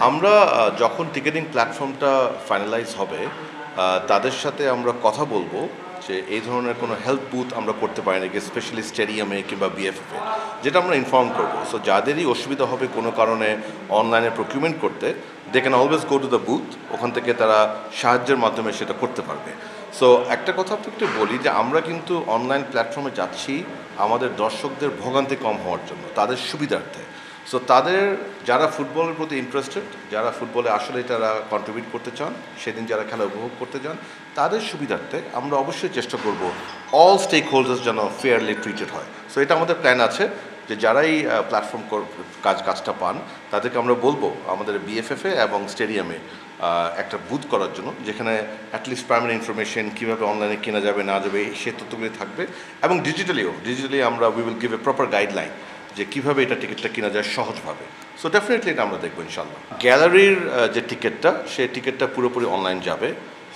আমরা যখন টিকেটিং প্ল্যাটফর্মটা ফাইনালাইজ হবে তাদের সাথে আমরা কথা বলবো যে এই ধরনের কোনো হেল্প বুথ আমরা করতে পারি নাকি, স্পেশালি স্টেডিয়ামে কিংবা বিএফএফে, যেটা আমরা ইনফর্ম করবো। সো যাদেরই অসুবিধা হবে কোনো কারণে অনলাইনে প্রকিউরমেন্ট করতে, they can always go to the booth, ওখান থেকে তারা সাহায্যের মাধ্যমে সেটা করতে পারবে। সো একটা কথা একটু বলি যে আমরা কিন্তু অনলাইন প্ল্যাটফর্মে যাচ্ছি আমাদের দর্শকদের ভোগান্তি কম হওয়ার জন্য, তাদের সুবিধার্থে। সো তাদের যারা ফুটবলের প্রতি ইন্টারেস্টেড, যারা ফুটবলে আসলে তারা কন্ট্রিবিউট করতে চান, সেদিন যারা খেলা উপভোগ করতে চান, তাদের সুবিধার্থে আমরা অবশ্যই চেষ্টা করব অল স্টেক হোল্ডার্স যেন ফেয়ারলি ট্রিটেড হয়। সো এটা আমাদের প্ল্যান আছে যে যারাই প্ল্যাটফর্ম কাজটা পান তাদেরকে আমরা বলবো আমাদের বিএফএফে এবং স্টেডিয়ামে একটা বুথ করার জন্য, যেখানে অ্যাটলিস্ট প্রাইমারি ইনফরমেশন কীভাবে অনলাইনে কেনা যাবে না যাবে সে তথ্যগুলি থাকবে, এবং ডিজিটালি আমরা we will give a proper guideline যে কীভাবে এটা টিকিটটা কেনা যায় সহজভাবে। সো ডেফিনেটলি এটা আমরা দেখবো ইনশাল্লাহ। গ্যালারির যে টিকিটটা, সেই টিকিটটা পুরোপুরি অনলাইন যাবে।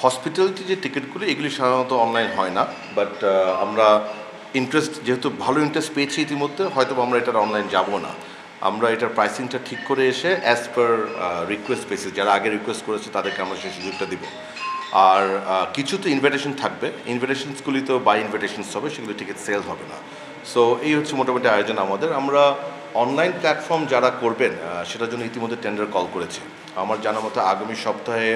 হসপিটালিটি যে টিকিটগুলি এগুলি সাধারণত অনলাইন হয় না, বাট আমরা যেহেতু ভালো ইন্টারেস্ট পেয়েছি ইতিমধ্যে, হয়তো আমরা এটার অনলাইন যাব না। আমরা এটার প্রাইসিংটা ঠিক করে এসে অ্যাজ পার রিকোয়েস্ট বেসিস, যারা আগে রিকোয়েস্ট করেছে তাদেরকে আমরা সেই সুযোগটা দিব। আর কিছু তো ইনভিটেশন থাকবে, ইনভিটেশনসগুলি তো বাই ইনভিটেশনস হবে, সেগুলি টিকিট সেল হবে না। সো এই হচ্ছে মোটামুটি আয়োজন আমাদের। আমরা অনলাইন প্ল্যাটফর্ম যারা করবেন সেটার জন্য ইতিমধ্যে টেন্ডার কল করেছে। আমার জানা মতো আগামী সপ্তাহে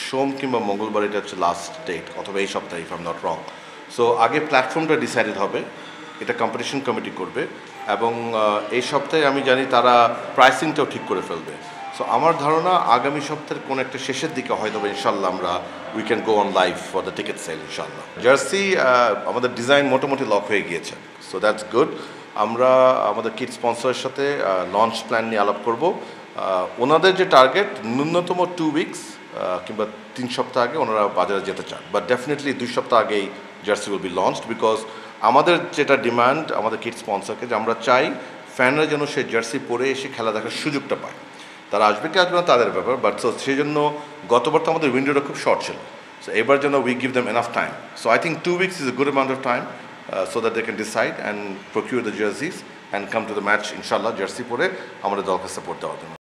সোম কিংবা মঙ্গলবার এটা হচ্ছে লাস্ট ডেট, অথবা এই সপ্তাহে, if I am not wrong. So আগে প্ল্যাটফর্মটা ডিসাইডেড হবে, এটা কম্পিটিশন কমিটি করবে, এবং এই সপ্তাহে আমি জানি তারা প্রাইসিংটাও ঠিক করে ফেলবে। সো আমার ধারণা আগামী সপ্তাহের কোনো একটা শেষের দিকে হয়তো ইনশাল্লাহ আমরা we can go on live for the ticket sell ইনশাল্লাহ। জার্সি আমাদের ডিজাইন মোটামুটি লক হয়ে গিয়েছে, সো দ্যাটস গুড। আমরা আমাদের কিট স্পন্সরের সাথে লঞ্চ প্ল্যান নিয়ে আলাপ করব। ওনাদের যে টার্গেট, ন্যূনতম 2 উইকস কিংবা 3 সপ্তাহ আগে ওনারা বাজারে যেতে চান, বাট ডেফিনেটলি 2 সপ্তাহ আগেই jersey will be launched. Because আমাদের যেটা ডিমান্ড আমাদের কিট স্পন্সরকে, যে আমরা চাই ফ্যানরা যেন সেই জার্সি পরে এসে খেলা দেখার সুযোগটা পায়। তারা আসবে কি আসবে না তাদের ব্যাপার, বাট সো সেই জন্য গতবার তো আমাদের উইন্ডোটা খুব শর্ট ছিল। সো এবার যেন we give them enough time. So I think 2 weeks is a good amount of time so that they can decide and procure the jerseys and come to the match inshallah jersey পরে আমাদের দলকে support দেওয়ার জন্য।